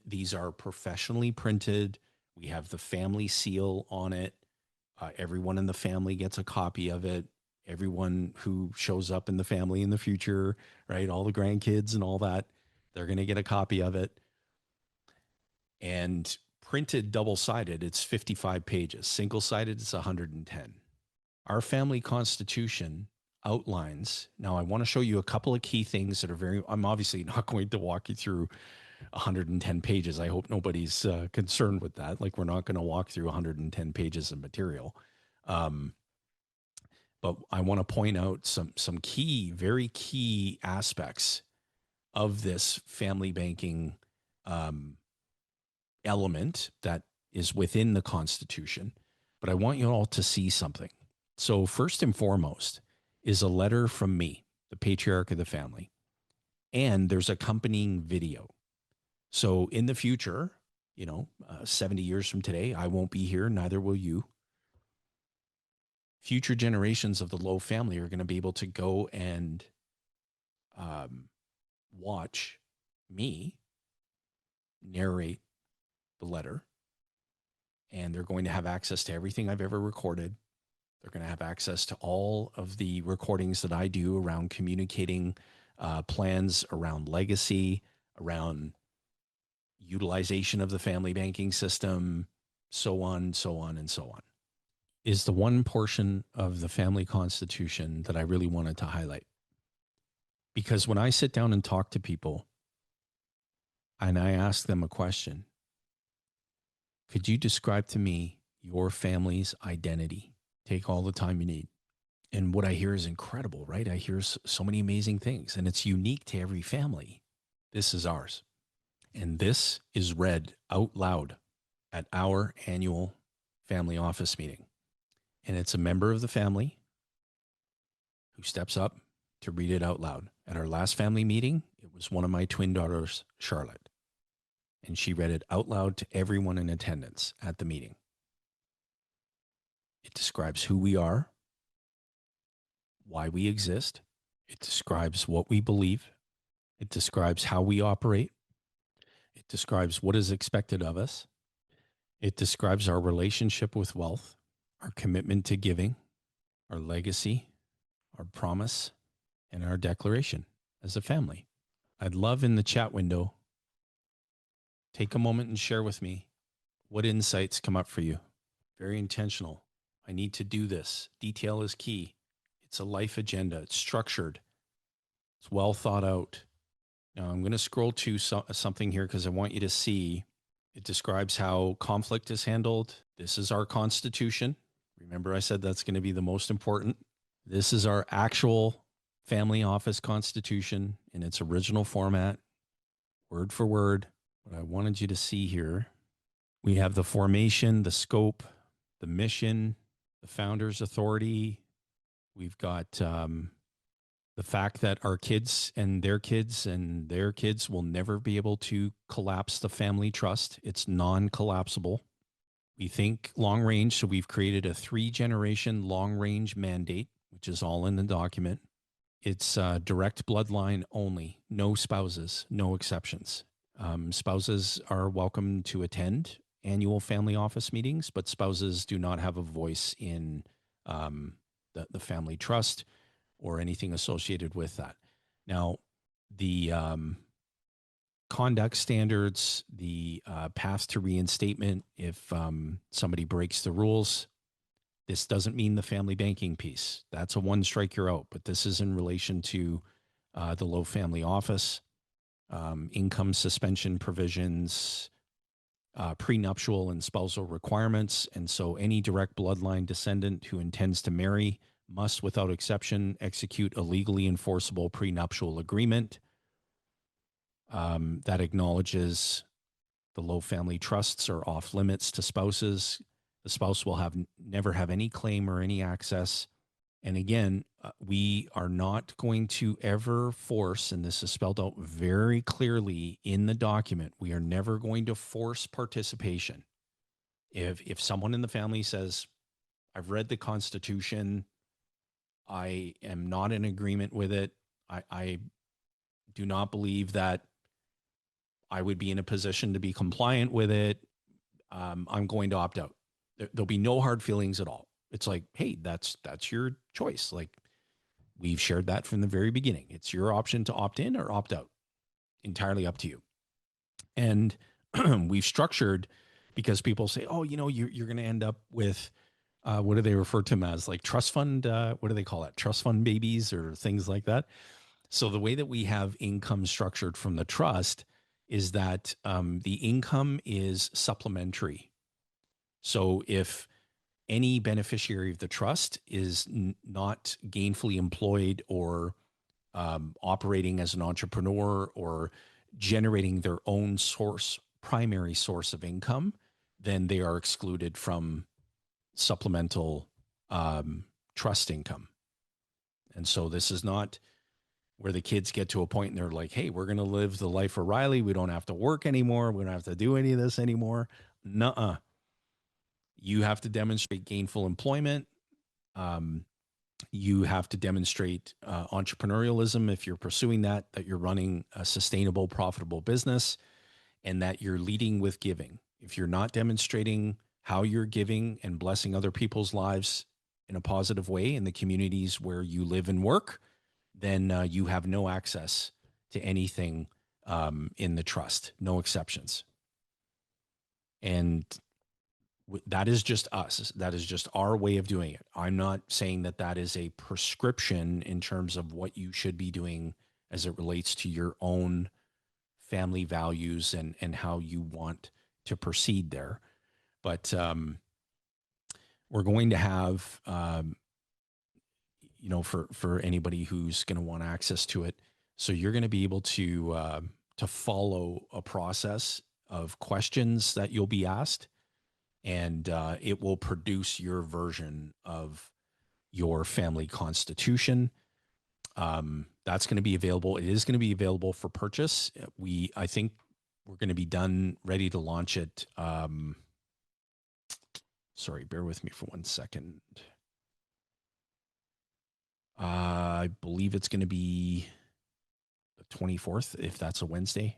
these are professionally printed. We have the family seal on it. Everyone in the family gets a copy of it. Everyone who shows up in the family in the future, right? All the grandkids and all that, they're going to get a copy of it. And printed double-sided, it's 55 pages. Single-sided, it's 110. Our family constitution outlines. Now, I want to show you a couple of key things that are I'm obviously not going to walk you through 110 pages. I hope nobody's concerned with that. Like, we're not going to walk through 110 pages of material. But I want to point out some very key aspects of this family banking element that is within the Constitution. But I want you all to see something. So first and foremost is a letter from me, the patriarch of the family. and there's accompanying video. So in the future, 70 years from today, I won't be here, neither will you. Future generations of the Lowe family are going to be able to go and watch me narrate the letter, and they're going to have access to everything I've ever recorded. They're going to have access to all of the recordings that I do around communicating plans around legacy, around utilization of the family banking system, so on, so on, and so on. Is the one portion of the family constitution that I really wanted to highlight. Because when I sit down and talk to people and I ask them a question, could you describe to me your family's identity? Take all the time you need. And what I hear is incredible, right? I hear so many amazing things, and it's unique to every family. This is ours. And this is read out loud at our annual family office meeting. And it's a member of the family who steps up to read it out loud. At our last family meeting, it was one of my twin daughters, Charlotte. And she read it out loud to everyone in attendance at the meeting. It describes who we are, why we exist. It describes what we believe. It describes how we operate. It describes what is expected of us. It describes our relationship with wealth, our commitment to giving, our legacy, our promise, and our declaration as a family. I'd love in the chat window, take a moment and share with me what insights come up for you. Very intentional. I need to do this. Detail is key. It's a life agenda. It's structured. It's well thought out. Now I'm going to scroll to something here because I want you to see. It describes how conflict is handled. This is our Constitution. Remember, I said that's going to be the most important. This is our actual family office Constitution in its original format, word for word. What I wanted you to see here, we have the formation, the scope, the mission, the founder's authority. We've got the fact that our kids and their kids will never be able to collapse the family trust. It's non-collapsible. We think long range, so we've created a 3-generation long range mandate, which is all in the document. It's direct bloodline only, no spouses, no exceptions. Spouses are welcome to attend annual family office meetings, but spouses do not have a voice in the family trust or anything associated with that. Now, the conduct standards, the path to reinstatement if somebody breaks the rules. This doesn't mean the family banking piece. That's a one strike you're out, but this is in relation to the Lowe family office, income suspension provisions, prenuptial and spousal requirements. And so any direct bloodline descendant who intends to marry must, without exception, execute a legally enforceable prenuptial agreement that acknowledges the Lowe family trusts are off limits to spouses. The spouse will never have any claim or any access. And again, we are not going to ever force, and this is spelled out very clearly in the document, we are never going to force participation. If someone in the family says, I've read the Constitution, I am not in agreement with it, I do not believe that I would be in a position to be compliant with it, I'm going to opt out. There'll be no hard feelings at all. It's like, hey, that's your choice. Like, we've shared that from the very beginning. It's your option to opt in or opt out. Entirely up to you. And we've structured, because people say, oh, you're going to end up with, what do they refer to them as? Like trust fund, what do they call it? Trust fund babies or things like that. So the way that we have income structured from the trust is that the income is supplementary. So if any beneficiary of the trust is not gainfully employed or operating as an entrepreneur or generating their own primary source of income, then they are excluded from supplemental trust income. And so this is not where the kids get to a point and they're like, hey, we're going to live the life of Riley. We don't have to work anymore. We don't have to do any of this anymore. Nuh-uh. You have to demonstrate gainful employment. Um, you have to demonstrate entrepreneurialism if you're pursuing that you're running a sustainable, profitable business, and that you're leading with giving. If you're not demonstrating how you're giving and blessing other people's lives in a positive way in the communities where you live and work, then you have no access to anything in the trust, no exceptions. And that is just us. That is just our way of doing it. I'm not saying that that is a prescription in terms of what you should be doing as it relates to your own family values and how you want to proceed there. But we're going to have, for anybody who's going to want access to it. So you're going to be able to follow a process of questions that you'll be asked, and it will produce your version of your family constitution. That's going to be available. It is going to be available for purchase. I think we're going to be ready to launch it. Sorry, bear with me for 1 second. I believe it's going to be the 24th, if that's a Wednesday.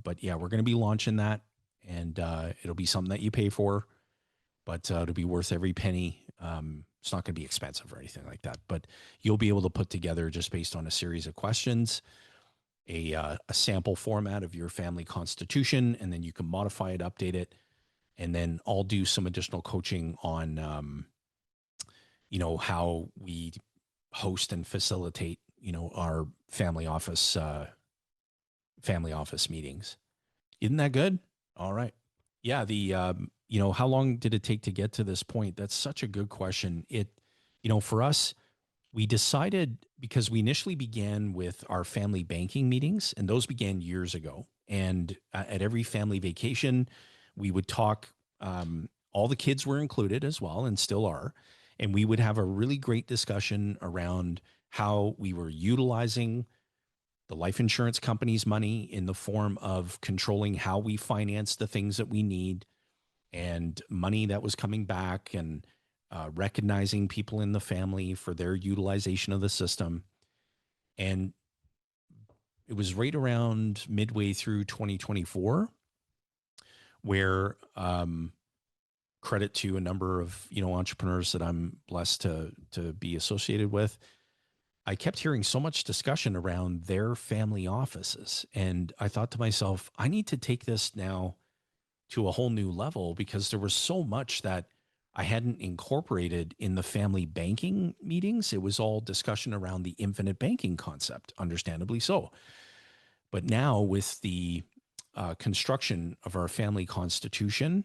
But yeah, we're going to be launching that, and it'll be something that you pay for, but it'll be worth every penny. It's not going to be expensive or anything like that, but you'll be able to put together, just based on a series of questions, a sample format of your family constitution, and then you can modify it, update it, and then I'll do some additional coaching on, how we host and facilitate, our family office meetings. Isn't that good? All right. Yeah. How long did it take to get to this point? That's such a good question. For us, we decided, because we initially began with our family banking meetings, and those began years ago. And at every family vacation, we would talk, all the kids were included as well, and still are. And we would have a really great discussion around how we were utilizing the life insurance company's money in the form of controlling how we finance the things that we need, and money that was coming back, and recognizing people in the family for their utilization of the system. And it was right around midway through 2024 where, credit to a number of, entrepreneurs that I'm blessed to be associated with, I kept hearing so much discussion around their family offices. And I thought to myself, I need to take this now to a whole new level, because there was so much that I hadn't incorporated in the family banking meetings. It was all discussion around the infinite banking concept, understandably so. But now with the construction of our family constitution,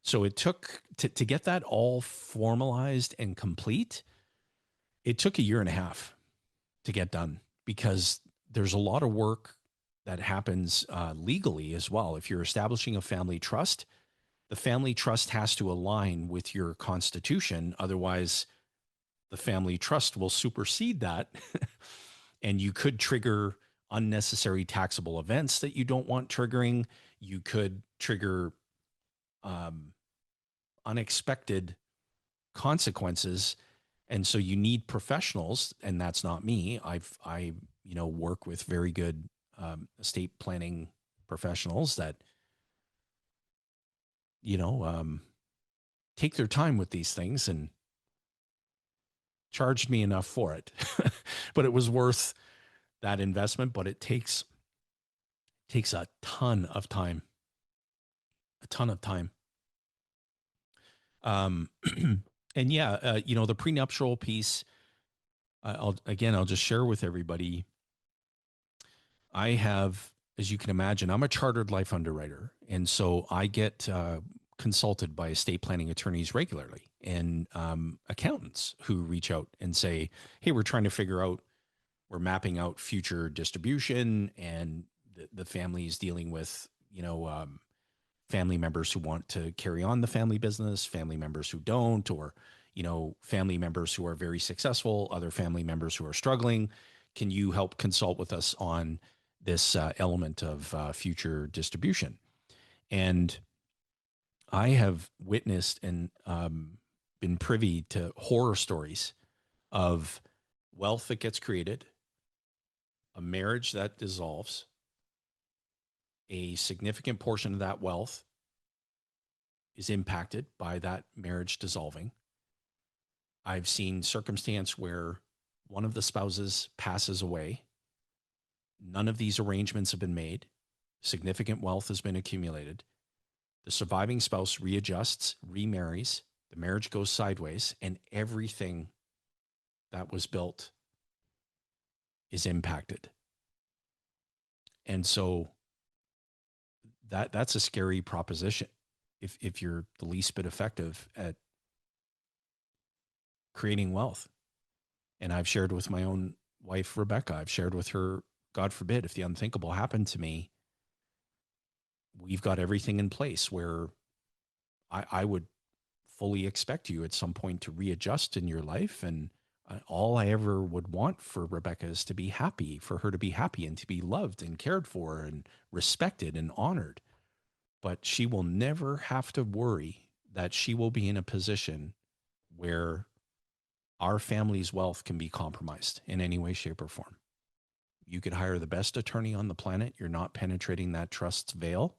so it took to get that all formalized and complete, it took 1.5 years to get done, because there's a lot of work that happens legally as well. If you're establishing a family trust, the family trust has to align with your constitution. Otherwise, the family trust will supersede that. And you could trigger unnecessary taxable events that you don't want triggering. You could trigger unexpected consequences. And so you need professionals, and that's not me. I work with very good estate planning professionals that, take their time with these things, and charged me enough for it. But it was worth that investment. But it takes a ton of time, Um, and yeah, the prenuptial piece, I'll just share with everybody. I have, as you can imagine, I'm a chartered life underwriter. And so I get consulted by estate planning attorneys regularly, and accountants who reach out and say, hey, we're mapping out future distribution, and the family is dealing with, family members who want to carry on the family business, family members who don't, or, family members who are very successful, other family members who are struggling. can you help consult with us on this element of future distribution? And I have witnessed and been privy to horror stories of wealth that gets created, a marriage that dissolves, a significant portion of that wealth is impacted by that marriage dissolving. I've seen circumstance where one of the spouses passes away. None of these arrangements have been made. Significant wealth has been accumulated. The surviving spouse readjusts, remarries, the marriage goes sideways, and everything that was built is impacted. And so that's a scary proposition if you're the least bit effective at creating wealth. And I've shared with my own wife, Rebecca, I've shared with her, God forbid, if the unthinkable happened to me, we've got everything in place where I would fully expect you at some point to readjust in your life. And all I ever would want for Rebecca is to be happy, for her to be happy and to be loved and cared for and respected and honored. But she will never have to worry that she will be in a position where our family's wealth can be compromised in any way, shape, or form. You could hire the best attorney on the planet. You're not penetrating that trust's veil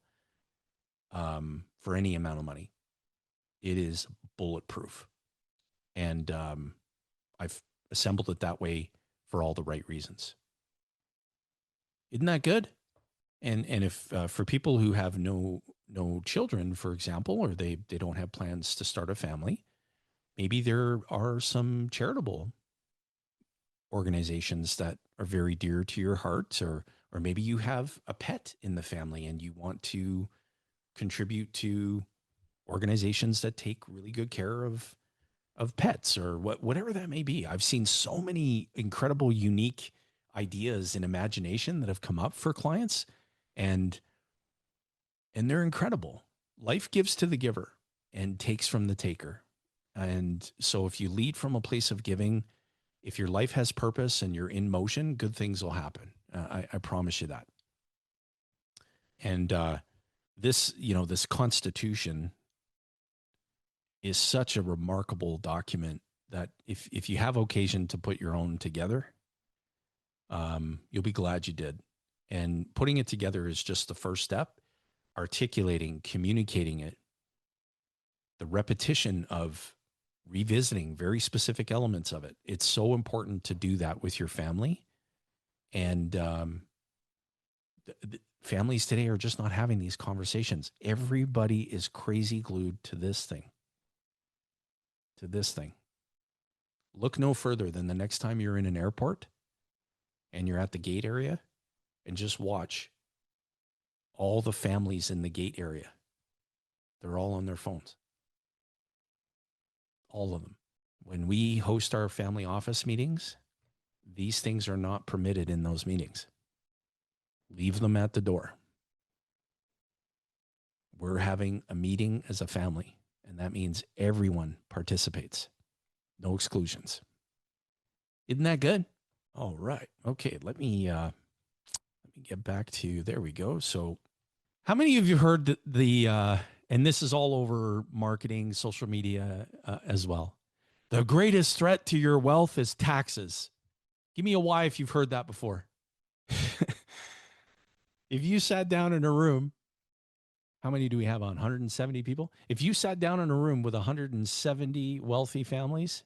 for any amount of money. It is bulletproof. And I've assembled it that way for all the right reasons. Isn't that good? And if for people who have no children, for example, or they don't have plans to start a family, maybe there are some charitable organizations that are very dear to your heart, or maybe you have a pet in the family and you want to contribute to organizations that take really good care of pets, or whatever that may be. I've seen so many incredible, unique ideas and imagination that have come up for clients, and they're incredible. Life gives to the giver and takes from the taker. And so if you lead from a place of giving, if your life has purpose and you're in motion, good things will happen. I promise you that. And this Constitution is such a remarkable document that if you have occasion to put your own together, you'll be glad you did. And putting it together is just the first step. Articulating, communicating it, the repetition of revisiting very specific elements of it. It's so important to do that with your family. And families today are just not having these conversations. Everybody is crazy glued to this thing. Look no further than the next time you're in an airport and you're at the gate area, and just watch all the families in the gate area. They're all on their phones. All of them. When we host our family office meetings, these things are not permitted in those meetings. Leave them at the door. We're having a meeting as a family, and that means everyone participates. No exclusions. Isn't that good? All right. Okay, let me get back to, there we go. So how many of you heard and this is all over marketing, social media as well, the greatest threat to your wealth is taxes? Give me a why if you've heard that before. If you sat down in a room, how many do we have on? 170 people? If you sat down in a room with 170 wealthy families,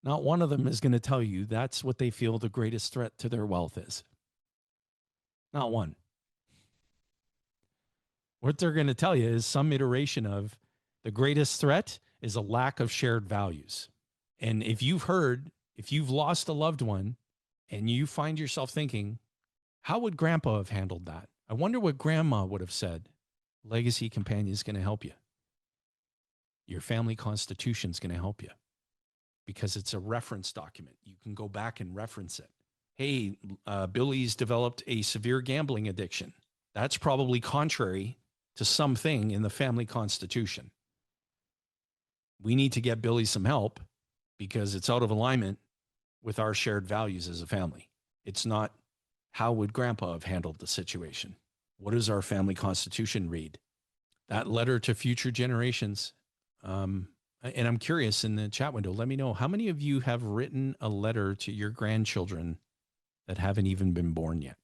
not one of them is going to tell you that's what they feel the greatest threat to their wealth is. Not one. What they're going to tell you is some iteration of the greatest threat is a lack of shared values. And if you've lost a loved one and you find yourself thinking, how would grandpa have handled that? I wonder what grandma would have said. Legacy Companion is going to help you. Your family constitution is going to help you because it's a reference document. You can go back and reference it. Hey, Billy's developed a severe gambling addiction. That's probably contrary to something in the family constitution. We need to get Billy some help because it's out of alignment with our shared values as a family. It's not, how would grandpa have handled the situation? What does our family constitution read? That letter to future generations. And I'm curious, in the chat window, let me know, how many of you have written a letter to your grandchildren that haven't even been born yet?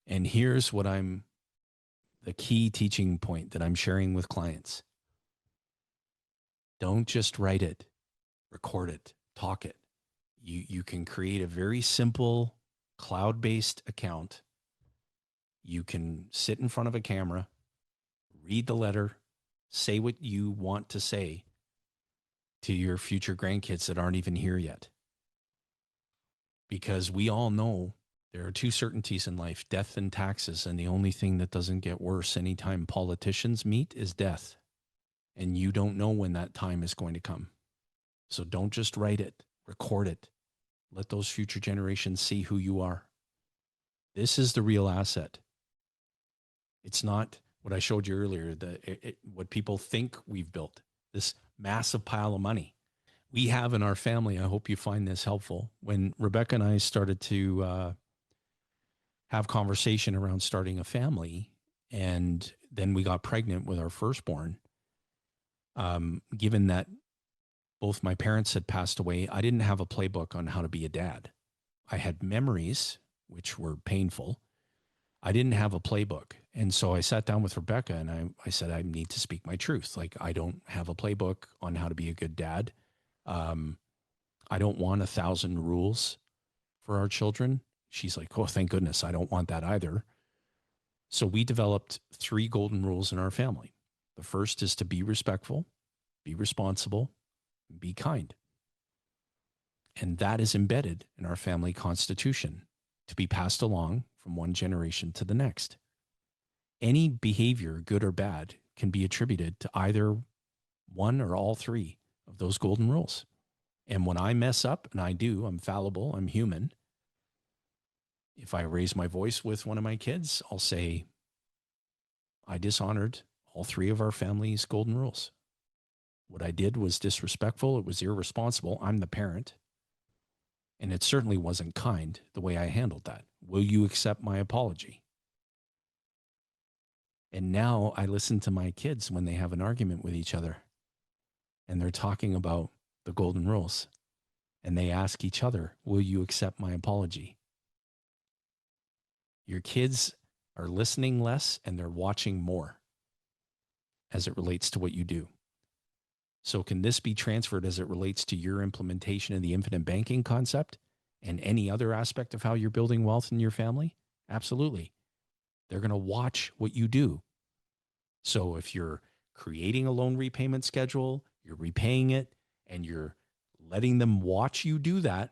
And here's the key teaching point that I'm sharing with clients. Don't just write it, record it, talk it. You can create a very simple cloud-based account. You can sit in front of a camera, read the letter, say what you want to say to your future grandkids that aren't even here yet. Because we all know there are two certainties in life, death and taxes. And the only thing that doesn't get worse anytime politicians meet is death. And you don't know when that time is going to come. So don't just write it, record it. Let those future generations see who you are. This is the real asset. It's not what I showed you earlier, what people think we've built, this massive pile of money we have in our family. I hope you find this helpful. When Rebecca and I started to have conversation around starting a family, and then we got pregnant with our firstborn, given that both my parents had passed away, I didn't have a playbook on how to be a dad. I had memories, which were painful. I didn't have a playbook. And so I sat down with Rebecca and I said, I need to speak my truth. Like, I don't have a playbook on how to be a good dad. I don't want 1,000 rules for our children. She's like, oh, thank goodness. I don't want that either. So we developed 3 golden rules in our family. The first is to be respectful, be responsible, be kind. And that is embedded in our family constitution to be passed along from one generation to the next. Any behavior, good or bad, can be attributed to either one or all 3 of those golden rules. And when I mess up, and I do, I'm fallible, I'm human. If I raise my voice with one of my kids, I'll say, I dishonored all 3 of our family's golden rules. What I did was disrespectful. It was irresponsible. I'm the parent. And it certainly wasn't kind the way I handled that. Will you accept my apology? And now I listen to my kids when they have an argument with each other and they're talking about the golden rules. And they ask each other, will you accept my apology? Your kids are listening less and they're watching more as it relates to what you do. So can this be transferred as it relates to your implementation of the infinite banking concept and any other aspect of how you're building wealth in your family? Absolutely. They're going to watch what you do. So if you're creating a loan repayment schedule, you're repaying it, and you're letting them watch you do that,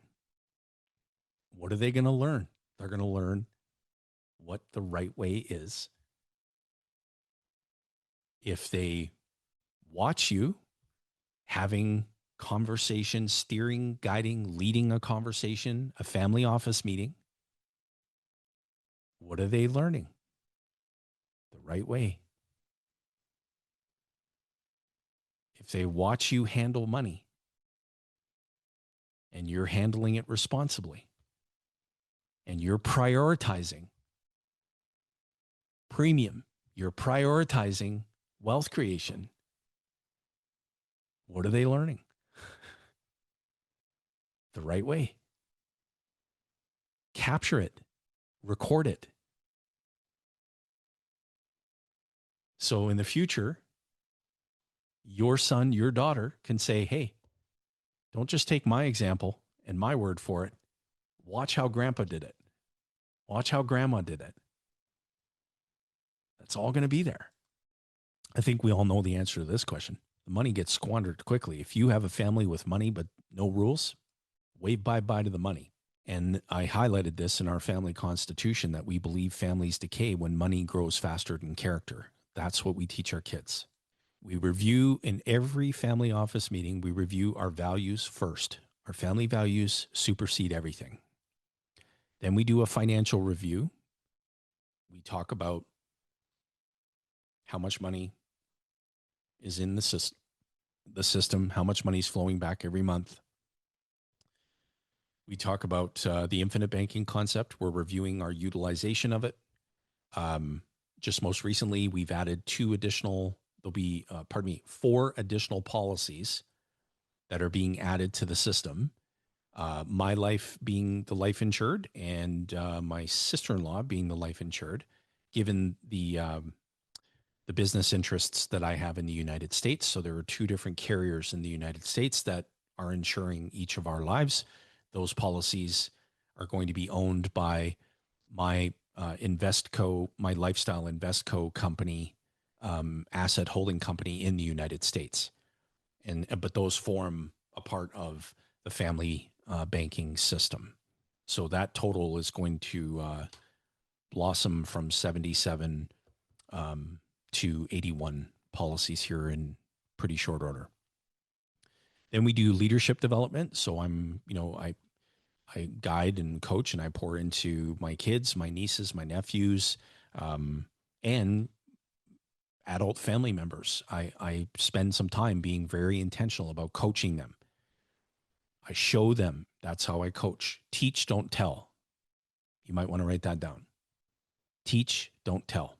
what are they going to learn? They're going to learn what the right way is. If they watch you having conversation, steering, guiding, leading a conversation, a family office meeting, what are they learning? The right way. If they watch you handle money and you're handling it responsibly and you're prioritizing premium, you're prioritizing wealth creation, what are they learning? The right way. Capture it, record it. So in the future, your son, your daughter can say, hey, don't just take my example and my word for it. Watch how grandpa did it. Watch how grandma did it. That's all going to be there. I think we all know the answer to this question. The money gets squandered quickly. If you have a family with money but no rules, wave bye-bye to the money. And I highlighted this in our family constitution that we believe families decay when money grows faster than character. That's what we teach our kids. We review in every family office meeting, we review our values first. Our family values supersede everything. Then we do a financial review. We talk about how much money is in the system, how much money is flowing back every month. We talk about the infinite banking concept. We're reviewing our utilization of it. Just most recently, we've added there'll be, 4 additional policies that are being added to the system. My life being the life insured, and my sister-in-law being the life insured, given the business interests that I have in the United States. So there are 2 different carriers in the United States that are insuring each of our lives. Those policies are going to be owned by my my lifestyle Investco company, asset holding company in the United States. But those form a part of the family banking system. So that total is going to blossom from 77 to 81 policies here in pretty short order. Then we do leadership development. So I guide and coach, and I pour into my kids, my nieces, my nephews, and adult family members. I spend some time being very intentional about coaching them. I show them. That's how I coach. Teach, don't tell. You might want to write that down. Teach, don't tell.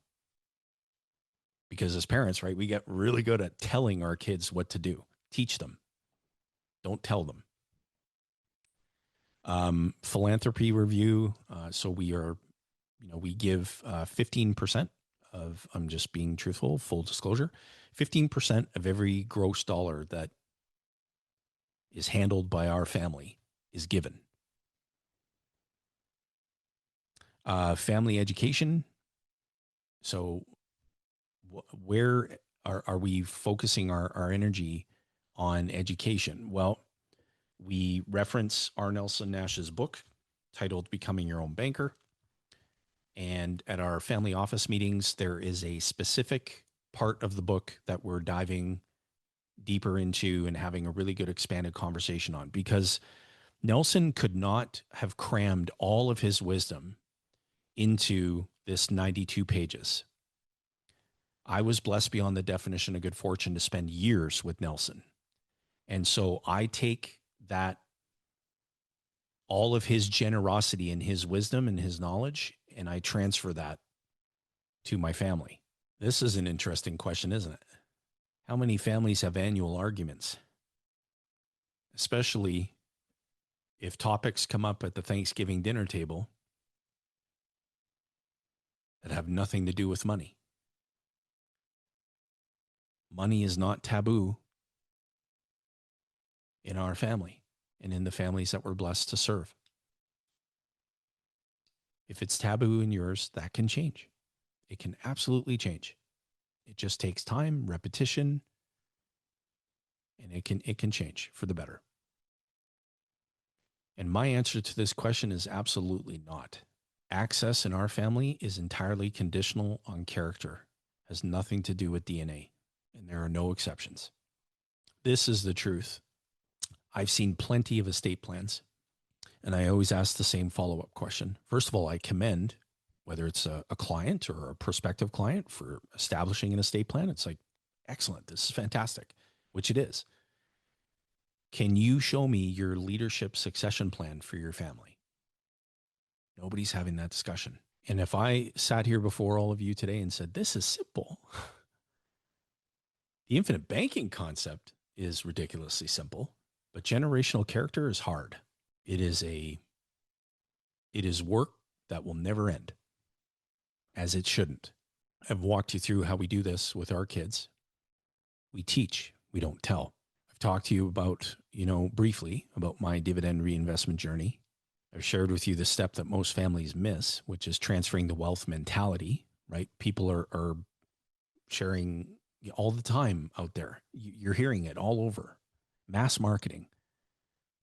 Because as parents, right, we get really good at telling our kids what to do. Teach them. Don't tell them. Philanthropy review. So we give 15% of, I'm just being truthful, full disclosure, 15% of every gross dollar that is handled by our family is given. Family education. So where are we focusing our energy on education? Well, we reference R. Nelson Nash's book titled Becoming Your Own Banker. And at our family office meetings, there is a specific part of the book that we're diving deeper into and having a really good expanded conversation on, because Nelson could not have crammed all of his wisdom into this 92 pages. I was blessed beyond the definition of good fortune to spend years with Nelson. And so I take that, all of his generosity and his wisdom and his knowledge, and I transfer that to my family. This is an interesting question, isn't it? How many families have annual arguments? Especially if topics come up at the Thanksgiving dinner table that have nothing to do with money. Money is not taboo in our family and in the families that we're blessed to serve. If it's taboo in yours, that can change. It can absolutely change. It just takes time, repetition, and it can change for the better. And my answer to this question is absolutely not. Access in our family is entirely conditional on character, has nothing to do with DNA, and there are no exceptions. This is the truth. I've seen plenty of estate plans, and I always ask the same follow-up question. First of all, I commend, whether it's a client or a prospective client, for establishing an estate plan. It's like, excellent, this is fantastic, which it is. Can you show me your leadership succession plan for your family? Nobody's having that discussion. And if I sat here before all of you today and said, this is simple, the infinite banking concept is ridiculously simple, but generational character is hard. It is work that will never end, as it shouldn't. I've walked you through how we do this with our kids. We teach, we don't tell. I've talked to you about, briefly about my dividend reinvestment journey. I've shared with you the step that most families miss, which is transferring the wealth mentality, right? People are sharing all the time out there. You're hearing it all over. Mass marketing,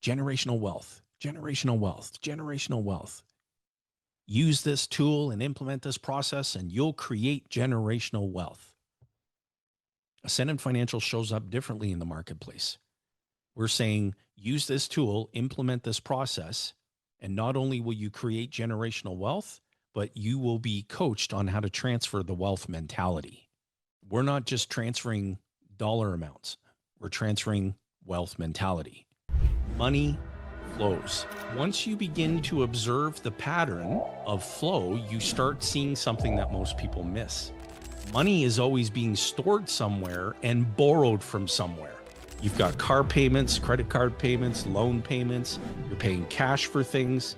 generational wealth, generational wealth, generational wealth. Use this tool and implement this process, and you'll create generational wealth. Ascendant Financial shows up differently in the marketplace. We're saying, use this tool, implement this process, and not only will you create generational wealth, but you will be coached on how to transfer the wealth mentality. We're not just transferring dollar amounts. We're transferring wealth mentality. Money flows. Once you begin to observe the pattern of flow, you start seeing something that most people miss. Money is always being stored somewhere and borrowed from somewhere. You've got car payments, credit card payments, loan payments, you're paying cash for things.